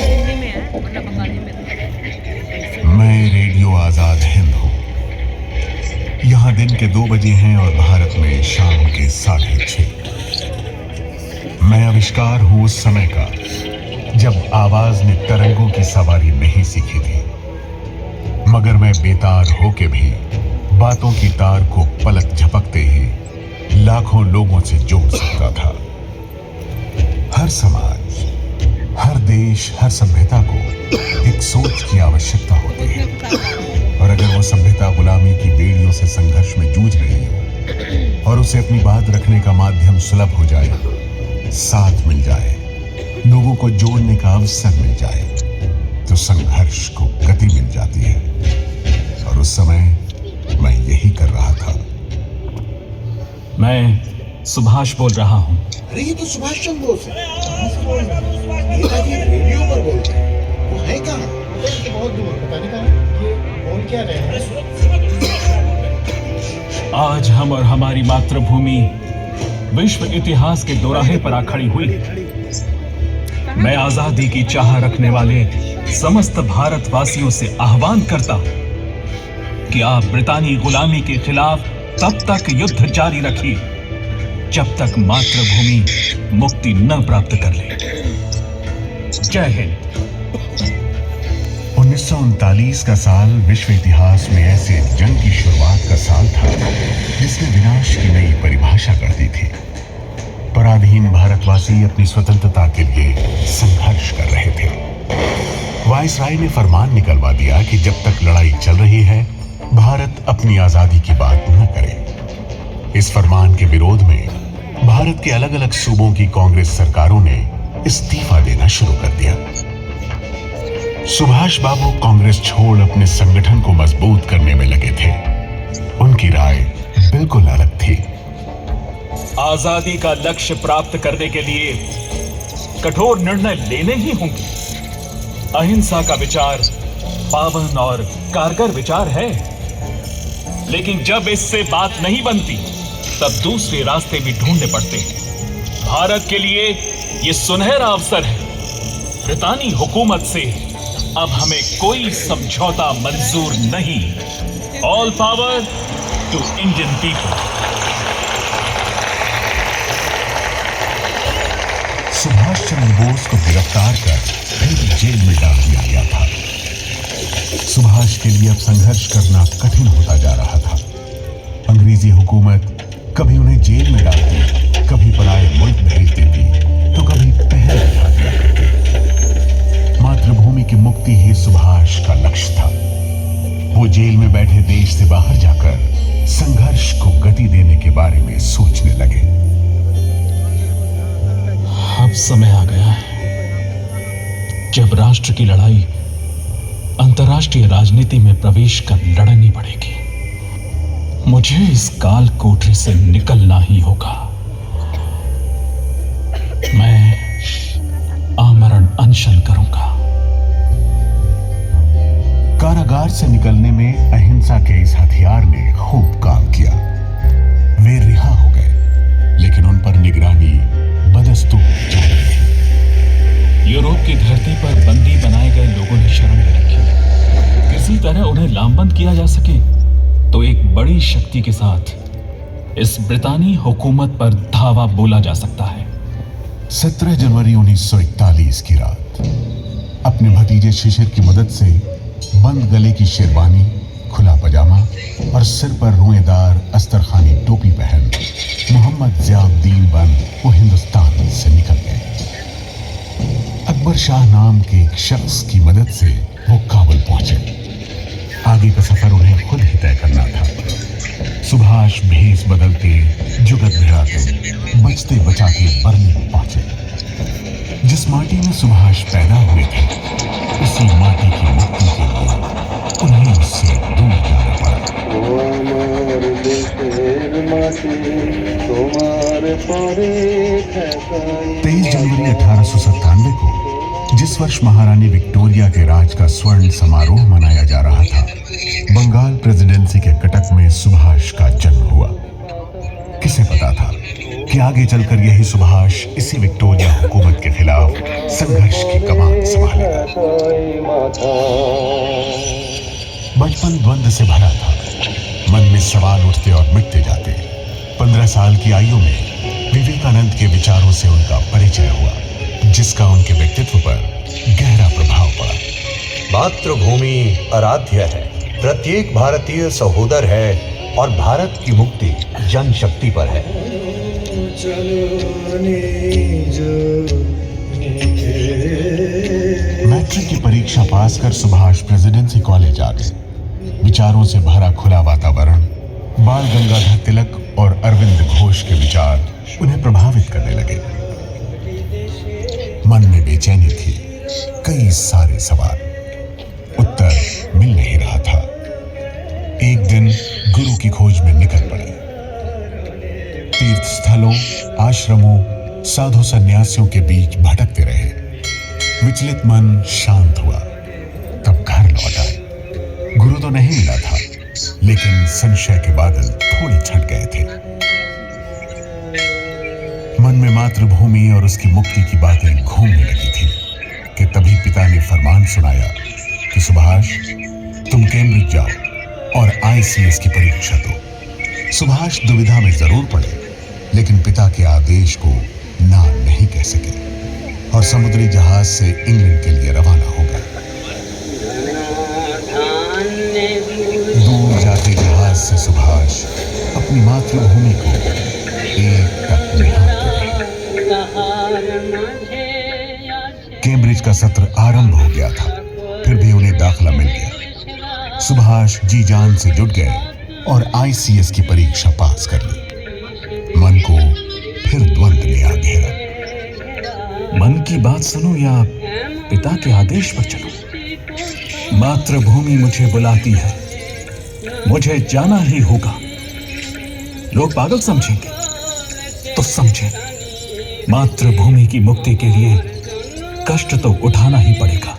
हिंदी में है वरना बंगाली में तो। मैं रेडियो आजाद हिंद हूँ। यहाँ दिन के 2 बजे हैं और भारत में शाम के 6:30। मैं आविष्कार हूँ उस समय का जब आवाज ने तरंगों की सवारी नहीं सीखी थी, मगर मैं बेतार होके भी बातों की तार को पलक झपकते ही लाखों लोगों से जोड़ सकता था। हर समाज, हर देश, हर सभ्यता को एक सोच की आवश्यकता होती है, और अगर वो सभ्यता गुलामी की बेड़ियों से संघर्ष में जूझ रही हो और उसे अपनी बात रखने का माध्यम सुलभ हो जाए, साथ मिल जाए, लोगों को जोड़ने का अवसर मिल जाए, तो संघर्ष को गति मिल जाती है। और उस समय मैं यही कर रहा था। मैं सुभाष बोल रहा हूँ। अरे ये तो सुभाष चंद्र बोस है। नेताजी रेडियो पर बोल रहे हैं। वो है कहाँ? बहुत दूर, पता नहीं कहाँ। ये बोल क्या रहे हैं? आज हम और हमारी मातृभूमि विश्व इतिहास के दोराहे पर आ खड़ी हुई है। मैं आजादी की चाह रखने वाले समस्त भारतवासियों से आह्वान करता हूं कि आप ब्रितानी गुलामी के खिलाफ तब तक युद्ध जारी रखिए जब तक मातृभूमि मुक्ति न प्राप्त कर ले। जय हिंद। 1939 का साल विश्व इतिहास में ऐसे जंग की शुरुआत का साल था जिसने विनाश की नई परिभाषा कर दी थी। पराधीन भारतवासी अपनी स्वतंत्रता के लिए संघर्ष कर रहे थे। वायसराय ने फरमान निकलवा दिया कि जब तक लड़ाई चल रही है, भारत अपनी आजादी की बात न करे। इस फरमान के विरोध में भारत के अलग अलग सूबों की कांग्रेस सरकारों ने इस्तीफा देना शुरू कर दिया। सुभाष बाबू कांग्रेस छोड़ अपने संगठन को मजबूत करने में लगे थे। उनकी राय बिल्कुल अलग थी। आजादी का लक्ष्य प्राप्त करने के लिए कठोर निर्णय लेने ही होंगे। अहिंसा का विचार पावन और कारगर विचार है, लेकिन जब इससे बात नहीं बनती तब दूसरे रास्ते भी ढूंढने पड़ते हैं। भारत के लिए यह सुनहरा अवसर है। ब्रितानी हुकूमत से अब हमें कोई समझौता मंजूर नहीं। All power to Indian people. Subhash Chandra Bose को गिरफ्तार कर फिर जेल में डाल दिया गया था। सुभाष के लिए अब संघर्ष करना कठिन होता जा रहा था। अंग्रेजी हुकूमत कभी उन्हें जेल में डालती, कभी पराए मुल्क भेज देती, तो कभी पहरे बिठा दिया करती। मातृभूमि की मुक्ति ही सुभाष का लक्ष्य था। वो जेल में बैठे देश से बाहर जाकर संघर्ष को गति देने के बारे में सोचने लगे। अब समय आ गया है जब राष्ट्र की लड़ाई अंतर्राष्ट्रीय राजनीति में प्रवेश कर लड़नी पड़ेगी। मुझे इस काल कोठरी से निकलना ही होगा। मैं आमरण अनशन करूंगा। कारागार से निकलने में अहिंसा के इस हथियार ने खूब काम किया। वे रिहा हो गए, लेकिन उन पर निगरानी बदस्तूर जारी रही। यूरोप की धरती पर बंदी बनाए गए लोगों ने शरण में रखी। किसी तरह उन्हें लामबंद किया जा सके तो एक बड़ी शक्ति के साथ इस ब्रितानी हुकूमत पर धावा बोला जा सकता है। 17 जनवरी 1941 की रात अपने भतीजे शिशिर की मदद से बंद गले की शेरवानी, खुला पजामा और सिर पर रोएदार अस्तरखानी टोपी पहन मोहम्मद ज़ियाउद्दीन बन वो हिंदुस्तान से निकल गए। अकबर शाह नाम के एक शख्स की मदद से वो काबुल पहुंचे। आगे का सफर उन्हें खुद ही तय करना था। सुभाष भेष बदलते, जुगत भिड़ाते, बचते बचाते बर्लिन पहुंचे। जिस माटी में सुभाष पैदा हुए थे, उसी माटी की मुक्ति के लिए उन्हें उससे दूर जाना पड़ा। 23 जनवरी 1897 को, जिस वर्ष महारानी विक्टोरिया के राज का स्वर्ण समारोह मनाया जा रहा था, बंगाल प्रेसिडेंसी के कटक में सुभाष का जन्म हुआ। किसे पता था कि आगे चलकर यही सुभाष इसी विक्टोरिया हुकूमत खिलाफ संघर्ष की कमान संभालेगा। बचपन द्वंद्व से भरा था। मन में सवाल उठते और मिटते जाते। 15 साल की आयु में विवेकानंद के विचारों से उनका परिचय हुआ, जिसका उनके व्यक्तित्व पर गहरा प्रभाव पड़ा। मातृभूमि आराध्य है, प्रत्येक भारतीय सहोदर है और भारत की मुक्ति जनशक्ति पर है। मैट्रिक की परीक्षा पास कर सुभाष प्रेसिडेंसी कॉलेज आ गए। विचारों से भरा खुला वातावरण, बाल गंगाधर तिलक और अरविंद घोष के विचार उन्हें प्रभावित करने लगे। मन में बेचैनी थी, कई सारे सवाल, उत्तर मिल नहीं रहा था। एक दिन गुरु की खोज में निकल पड़े। तीर्थ स्थलों, आश्रमों, साधु सन्यासियों के बीच भटकते रहे। विचलित मन शांत हुआ, तब घर लौट आए। गुरु तो नहीं मिला था, लेकिन संशय के बादल थोड़े छट गए थे। मन में मातृभूमि और उसकी मुक्ति की बातें घूमने लगी थी कि तभी पिता ने फरमान सुनाया कि सुभाष, तुम कैम्ब्रिज जाओ और ICS की परीक्षा दो। सुभाष दुविधा में जरूर पड़े, लेकिन पिता के आदेश को ना नहीं कह सके और समुद्री जहाज से इंग्लैंड के लिए रवाना हो गए। दूर जाते जहाज से सुभाष अपनी मातृभूमि को एक टक निहारते रहे। कैम्ब्रिज का सत्र आरंभ हो गया था, फिर भी उन्हें दाखिला मिल गया। सुभाष जी जान से जुट गए और ICS की परीक्षा पास कर ली। मन को फिर द्वंद्व ने आ घेरा। मन की बात सुनो या पिता के आदेश पर चलो? मातृभूमि मुझे बुलाती है, मुझे जाना ही होगा। लोग पागल समझेंगे तो समझे, मातृभूमि की मुक्ति के लिए कष्ट तो उठाना ही पड़ेगा।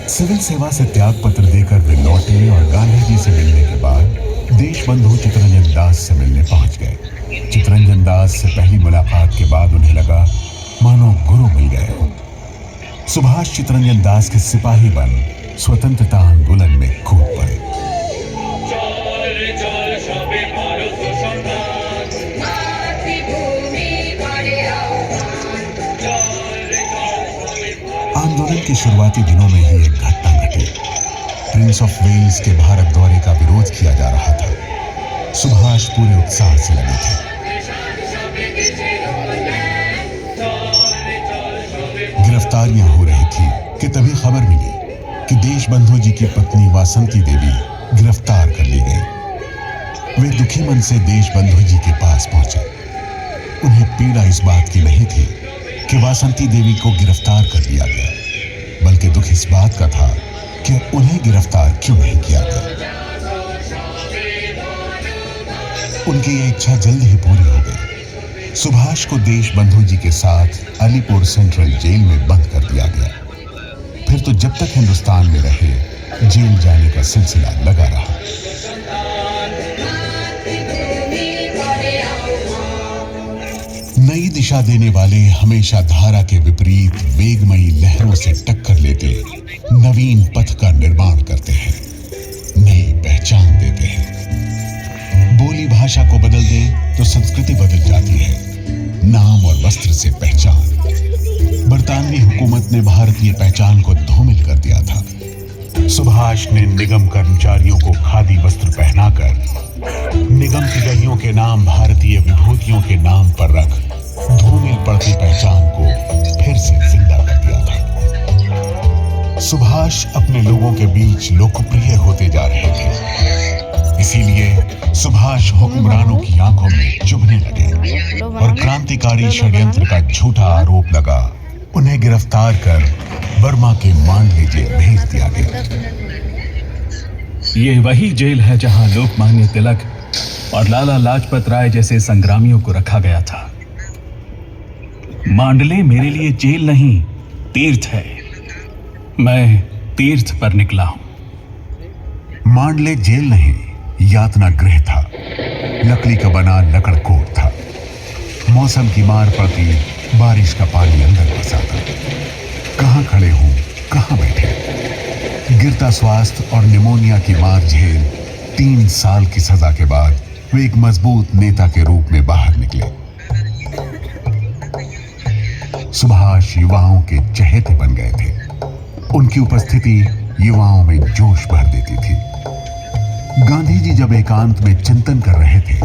सिविल सेवा से त्याग पत्र देकर वे लौटे और गांधी जी से मिलने के बाद देशबंधु चित्तरंजन दास से मिलने पहुंच गए। चित्तरंजन दास से पहली मुलाकात के बाद उन्हें लगा मानो गुरु मिल गए हो। सुभाष चित्तरंजन दास के सिपाही बन स्वतंत्रता आंदोलन में कूद पड़े। आंदोलन के शुरुआती दिनों में ही एक घटना घटी। प्रिंस ऑफ वेल्स के भारत दौरे का विरोध किया जा रहा था। सुभाष पूरे उत्साह से लगे थे। गिरफ्तारियां हो रही थी कि तभी खबर मिली कि देशबंधु जी की पत्नी वासंती देवी गिरफ्तार कर ली गई। वे दुखी मन से देशबंधु जी के पास पहुंचे। उन्हें पीड़ा इस बात की नहीं थी कि वासंती देवी को गिरफ्तार कर लिया गया, बल्कि दुख इस बात का था कि उन्हें गिरफ्तार क्यों नहीं किया गया। उनकी यह इच्छा जल्द ही पूरी हो गई। सुभाष को देशबंधु जी के साथ अलीपुर सेंट्रल जेल में बंद कर दिया गया। फिर तो जब तक हिंदुस्तान में रहे, जेल जाने का सिलसिला लगा रहा। नई दिशा देने वाले हमेशा धारा के विपरीत वेगमयी लहरों से टक्कर लेते नवीन पथ का निर्माण करते हैं, नई पहचान देते हैं। बोली भाषा को बदल दे तो संस्कृति बदल जाती है, नाम और वस्त्र से पहचान। बरतानवी हुकूमत ने भारतीय पहचान को धूमिल कर दिया था। सुभाष ने निगम कर्मचारियों को खादी वस्त्र पहनाकर निगम की गलियों के नाम भारतीय विभूतियों के नाम पर रख धूमिल पड़ती पहचान को फिर से जिंदा कर दिया था। सुभाष अपने लोगों के बीच लोकप्रिय होते जा रहे थे। इसीलिए सुभाष हुक्मरानों की आंखों में चुभने लगे और क्रांतिकारी षड्यंत्र का झूठा आरोप लगा। उन्हें गिरफ्तार कर बर्मा के मांडले जेल भेज दिया गया। ये वही जेल है जहां लोकमान्य तिलक और लाला लाजपत राय जैसे संग्रामियों को रखा गया था। मांडले मेरे लिए जेल नहीं, तीर्थ है। मैं तीर्थ पर निकला हूं। मांडले जेल नहीं, यातना गृह था। लकड़ी का बना लकड़कोट था। मौसम की मार पड़ती बारिश का पानी अंदर घुसा था। कहां खड़े हूं, कहां बैठे। गिरता स्वास्थ्य और निमोनिया की मार झेल 3 साल की सजा के बाद वे एक मजबूत नेता के रूप में बाहर निकले। सुभाष युवाओं के चहेते बन गए थे। उनकी उपस्थिति युवाओं में जोश भर देती थी। गांधी जी जब एकांत में चिंतन कर रहे थे,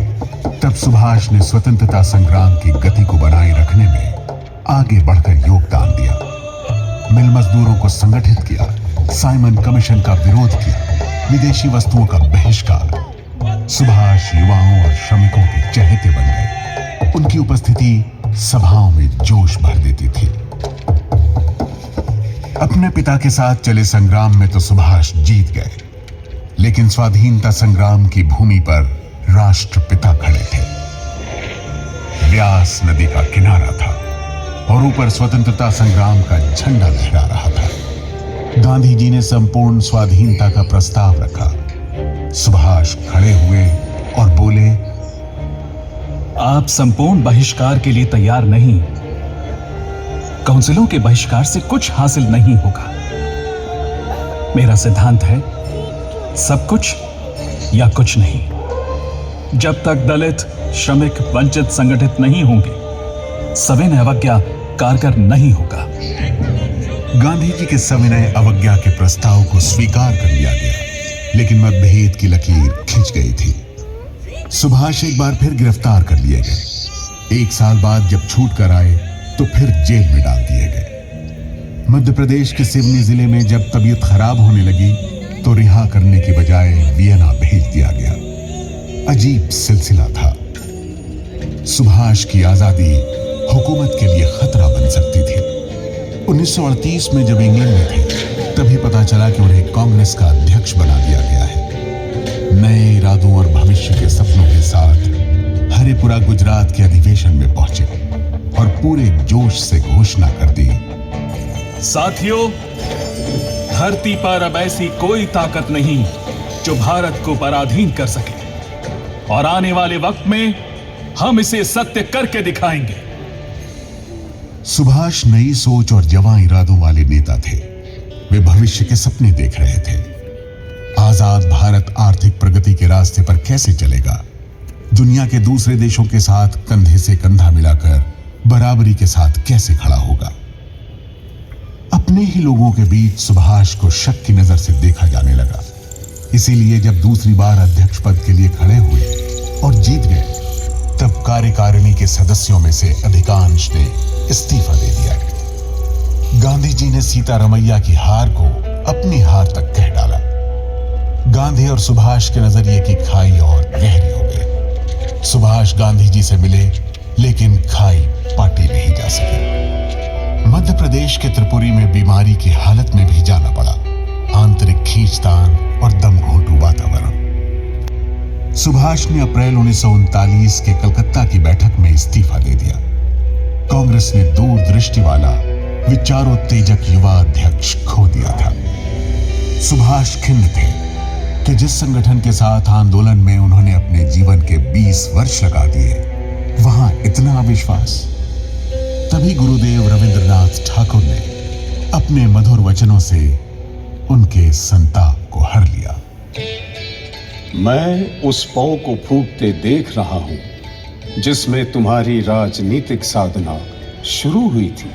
तब सुभाष ने स्वतंत्रता संग्राम की गति को बनाए रखने में आगे बढ़कर योगदान दिया। मिल मजदूरों को संगठित किया, साइमन कमीशन का विरोध किया, विदेशी वस्तुओं का बहिष्कार। सुभाष युवाओं और श्रमिकों के चहेते बन गए। उनकी उपस्थिति सभाओं में जोश भर देती थी। अपने पिता के साथ चले संग्राम में तो सुभाष जीत गए, लेकिन स्वाधीनता संग्राम की भूमि पर राष्ट्रपिता खड़े थे। व्यास नदी का किनारा था और ऊपर स्वतंत्रता संग्राम का झंडा लहरा रहा था। गांधी जी ने संपूर्ण स्वाधीनता का प्रस्ताव रखा। सुभाष खड़े हुए और बोले, आप संपूर्ण बहिष्कार के लिए तैयार नहीं। काउंसिलों के बहिष्कार से कुछ हासिल नहीं होगा। मेरा सिद्धांत है, सब कुछ या कुछ नहीं। जब तक दलित, श्रमिक, वंचित संगठित नहीं होंगे, सविनय अवज्ञा कारगर नहीं होगा। गांधी जी के सविनय अवज्ञा के प्रस्ताव को स्वीकार कर लिया गया, लेकिन मतभेद की लकीर खिंच गई थी। सुभाष एक बार फिर गिरफ्तार कर लिए गए। 1 साल बाद जब छूट कर आए तो फिर जेल में डाल दिए गए। मध्य प्रदेश के सिवनी जिले में जब तबीयत खराब होने लगी तो रिहा करने की बजाय वियना भेज दिया गया। अजीब सिलसिला था। सुभाष की आजादी हुकूमत के लिए खतरा बन सकती थी। 1938 में जब इंग्लैंड में थे, तभी पता चला कि उन्हें कांग्रेस का अध्यक्ष बना दिया गया है। नए इरादों और भविष्य के सपनों के साथ हरिपुरा गुजरात के अधिवेशन में पहुंचे और पूरे जोश से घोषणा कर दी, साथियों, धरती पर अब ऐसी कोई ताकत नहीं जो भारत को पराधीन कर सके, और आने वाले वक्त में हम इसे सत्य करके दिखाएंगे। सुभाष नई सोच और जवां इरादों वाले नेता थे। वे भविष्य के सपने देख रहे थे। आजाद भारत आर्थिक प्रगति के रास्ते पर कैसे चलेगा? दुनिया के दूसरे देशों के साथ कंधे से कंधा मिलाकर बराबरी के साथ कैसे खड़ा होगा? अपने ही लोगों के बीच सुभाष को शक की नजर से देखा जाने लगा। इसीलिए जब दूसरी बार अध्यक्ष पद के लिए खड़े हुए और जीत गए, तब कार्यकारिणी के सदस्यों में से अधिकांश ने इस्तीफा दे दिया। गांधी जी ने सीतारमैया की हार को अपनी हार तक कह डाला। गांधी और सुभाष के नजरिए की खाई और गहरी हो गई। सुभाष गांधी जी से मिले, लेकिन खाई पाटी नहीं जा सकी। मध्य प्रदेश के त्रिपुरी में बीमारी की हालत में भी जाना पड़ा। आंतरिक खींचतान और दमघोंटू वातावरण। सुभाष ने अप्रैल 1939 के कलकत्ता की बैठक में इस्तीफा दे दिया। कांग्रेस ने दूरदृष्टि वाला, विचारोत्तेजक युवा अध्यक्ष खो दिया था। सुभाष खिन्न थे कि जिस संगठन के साथ आंदोलन में उन्होंने अपने जीवन के 20 वर्ष लगा दिए, वहां इतना अविश्वास। तभी गुरुदेव रविंद्रनाथ ठाकुर ने अपने मधुर वचनों से उनके संताप को हर लिया। मैं उस पौ को फूटते देख रहा हूं जिसमें तुम्हारी राजनीतिक साधना शुरू हुई थी।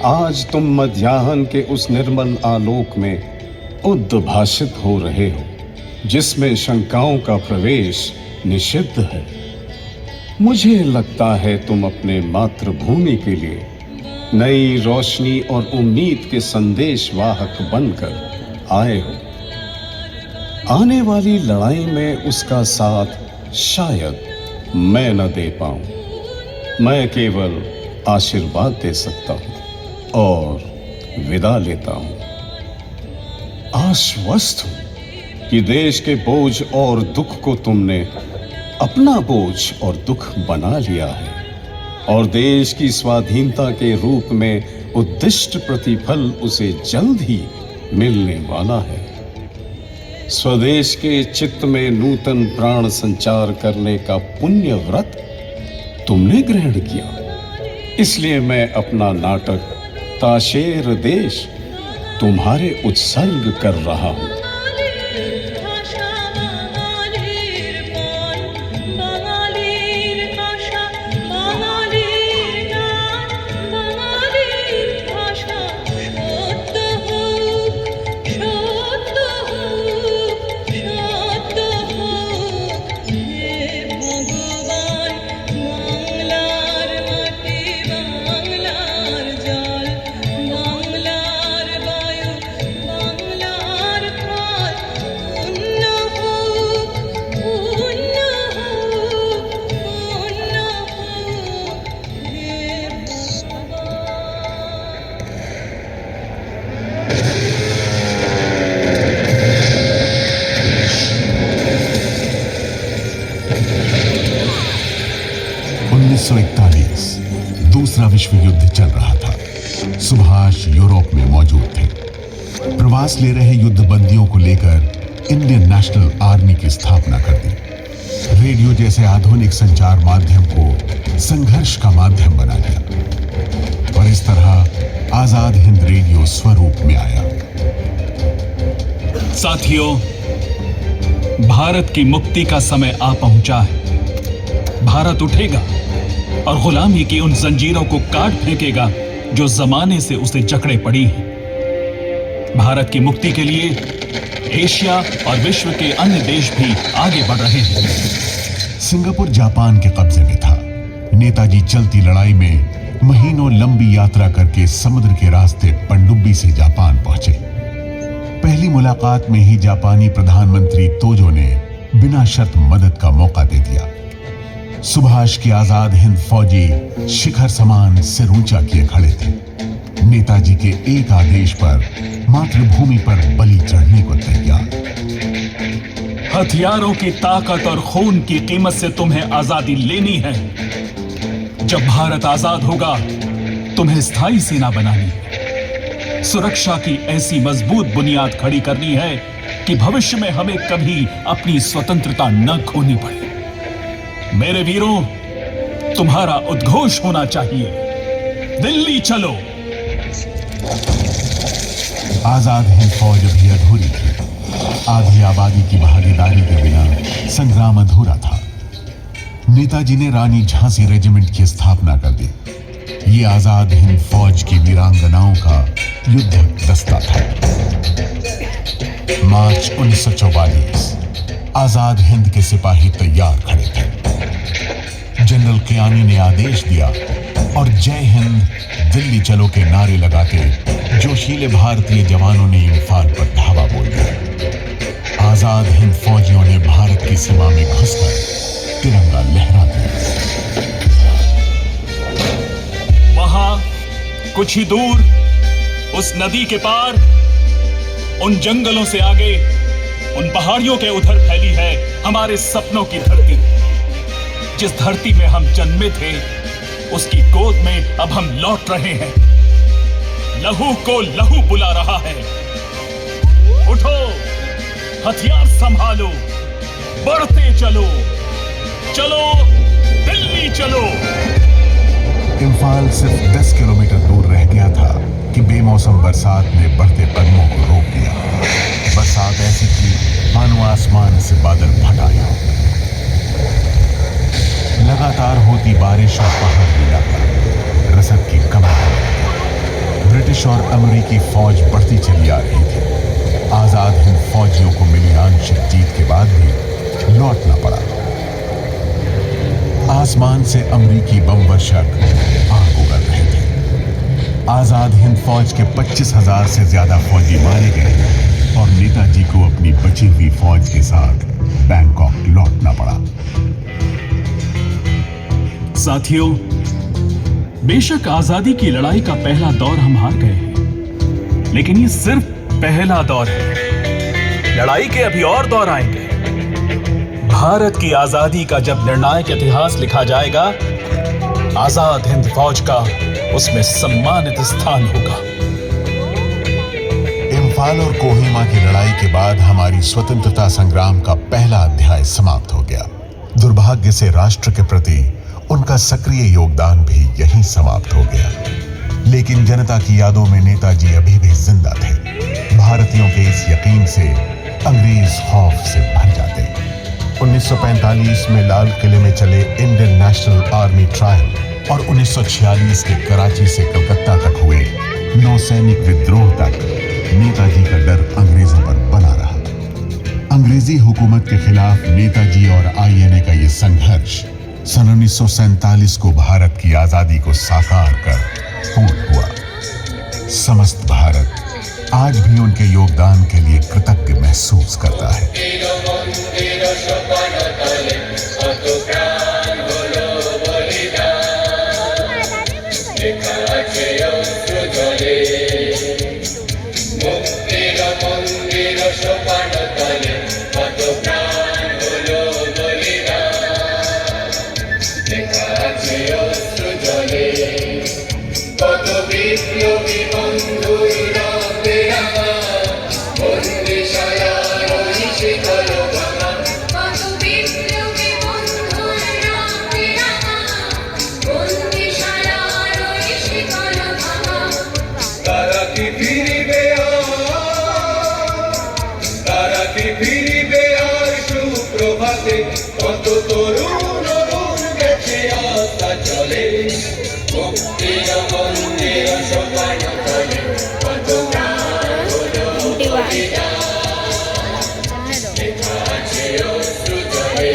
आज तुम मध्याह्न के उस निर्मल आलोक में उद्भाषित हो रहे हो जिसमें शंकाओं का प्रवेश निषिद्ध है। मुझे लगता है तुम अपने मातृभूमि के लिए नई रोशनी और उम्मीद के संदेशवाहक बनकर आए हो। आने वाली लड़ाई में उसका साथ शायद मैं न दे पाऊं। मैं केवल आशीर्वाद दे सकता हूं और विदा लेता हूं। आश्वस्त हूं कि देश के बोझ और दुख को तुमने अपना बोझ और दुख बना लिया है और देश की स्वाधीनता के रूप में उद्दिष्ट प्रतिफल उसे जल्द ही मिलने वाला है। स्वदेश के चित्त में नूतन प्राण संचार करने का पुण्य व्रत तुमने ग्रहण किया। इसलिए मैं अपना नाटक ताशेर देश तुम्हारे उत्सर्ग कर रहा हूं। दूसरा विश्व युद्ध चल रहा था। सुभाष यूरोप में मौजूद थे। प्रवास ले रहे युद्ध बंदियों को लेकर इंडियन नेशनल आर्मी की स्थापना कर दी। रेडियो जैसे आधुनिक संचार माध्यम को संघर्ष का माध्यम बना दिया और इस तरह आजाद हिंद रेडियो स्वरूप में आया। साथियों, भारत की मुक्ति का समय आ पहुंचा है। भारत उठेगा और गुलामी की उन जंजीरों को काट फेंकेगा जो जमाने से उसे जकड़े पड़ी हैं। भारत की मुक्ति के लिए एशिया और विश्व के अन्य देश भी आगे बढ़ रहे हैं। सिंगापुर जापान के कब्जे में था। नेताजी चलती लड़ाई में महीनों लंबी यात्रा करके समुद्र के रास्ते पनडुब्बी से जापान पहुंचे। पहली मुलाकात में ही जापानी प्रधानमंत्री तोजो ने बिना शर्त मदद का मौका दे दिया। सुभाष की आजाद हिंद फौजी शिखर समान सिर ऊंचा किए खड़े थे। नेताजी के एक आदेश पर मातृभूमि पर बलि चढ़ने को तैयार। हथियारों की ताकत और खून की कीमत से तुम्हें आजादी लेनी है। जब भारत आजाद होगा, तुम्हें स्थायी सेना बनानी है। सुरक्षा की ऐसी मजबूत बुनियाद खड़ी करनी है कि भविष्य में हमें कभी अपनी स्वतंत्रता न खोनी पड़े। मेरे वीरों, तुम्हारा उद्घोष होना चाहिए, दिल्ली चलो। आजाद हिंद फौज अभी अधूरी थी। आधी आबादी की भागीदारी के बिना संग्राम अधूरा था। नेताजी ने रानी झांसी रेजिमेंट की स्थापना कर दी। ये आजाद हिंद फौज की वीरांगनाओं का युद्ध दस्ता था। मार्च 1944 आजाद हिंद के सिपाही तैयार खड़े थे। जनरल कियानी ने आदेश दिया और जय हिंद दिल्ली चलो के नारे लगाते जोशीले भारतीय जवानों ने इंफाल पर धावा बोल दिया। आजाद हिंद फौजियों ने भारत की सीमा में घुसकर तिरंगा लहरा दिया। वहां कुछ ही दूर उस नदी के पार, उन जंगलों से आगे, उन पहाड़ियों के उधर फैली है हमारे सपनों की धरती। जिस धरती में हम जन्मे थे, उसकी गोद में अब हम लौट रहे हैं। लहू को लहू बुला रहा है। उठो, हथियार संभालो, बढ़ते चलो, चलो दिल्ली चलो। इंफाल सिर्फ 10 किलोमीटर दूर रह गया था कि बेमौसम बरसात ने बढ़ते कदमों को रोक दिया। बरसात ऐसी थी मानो आसमान से बादल फट आया। लगातार होती बारिश और पहाड़ इलाका रसद की कमी। ब्रिटिश और अमेरिकी फौज बढ़ती चली आ रही थी। आजाद हिंद फौजियों को मिली आंशिक जीत के बाद भी लौटना पड़ा। आसमान से अमेरिकी बम वर्षक आग उगल रहे थे। आजाद हिंद फौज के 25,000 से ज्यादा फौजी मारे गए और नेताजी को अपनी बची हुई फौज के साथ बैंकॉक लौटना पड़ा। साथियों, बेशक आजादी की लड़ाई का पहला दौर हम हार गए हैं, लेकिन ये सिर्फ पहला दौर है। लड़ाई के अभी और दौर आएंगे। भारत की आजादी का जब निर्णायक इतिहास लिखा जाएगा, आजाद हिंद फौज का उसमें सम्मानित स्थान होगा। इंफाल और कोहिमा की लड़ाई के बाद हमारी स्वतंत्रता संग्राम का पहला अध्याय समाप्त हो गया। दुर्भाग्य से राष्ट्र के प्रति उनका सक्रिय योगदान भी यहीं समाप्त हो गया। लेकिन जनता की यादों में नेताजी अभी भी जिंदा थे। भारतीयों के इस यकीन से अंग्रेज खौफ से भर जाते। 1945 में लाल किले में चले इंडियन नेशनल आर्मी ट्रायल और 1946 के कराची से कलकत्ता तक हुए नौसैनिक विद्रोह तक नेताजी का डर अंग्रेजों पर बना रहा। अंग्रेजी हुकूमत के खिलाफ नेताजी और आईएनए का ये संघर्ष सन 1947 को भारत की आजादी को साकार कर पूर्ण हुआ। समस्त भारत आज भी उनके योगदान के लिए कृतज्ञ महसूस करता है। কত তরুণ গেছে আশা চলে মুক্তির মন্দির সোপান তলে কত প্রাণ হলো বলিদান লেখা আছে অশ্রু জলে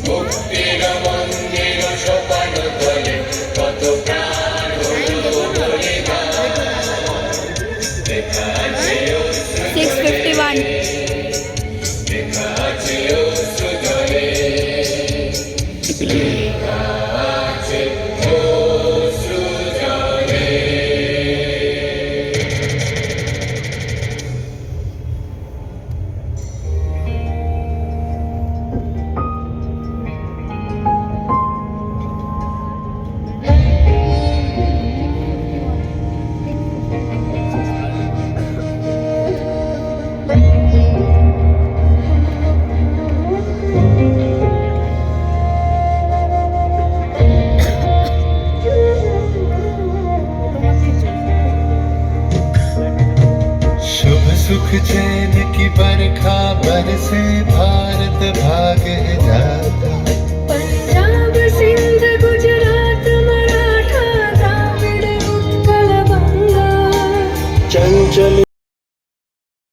মুক্তির মন্দির সোপান তলে কত প্রাণ হলো বলিদান লেখা আছে অশ্রু 651 सुख चैन की बरखा बरसे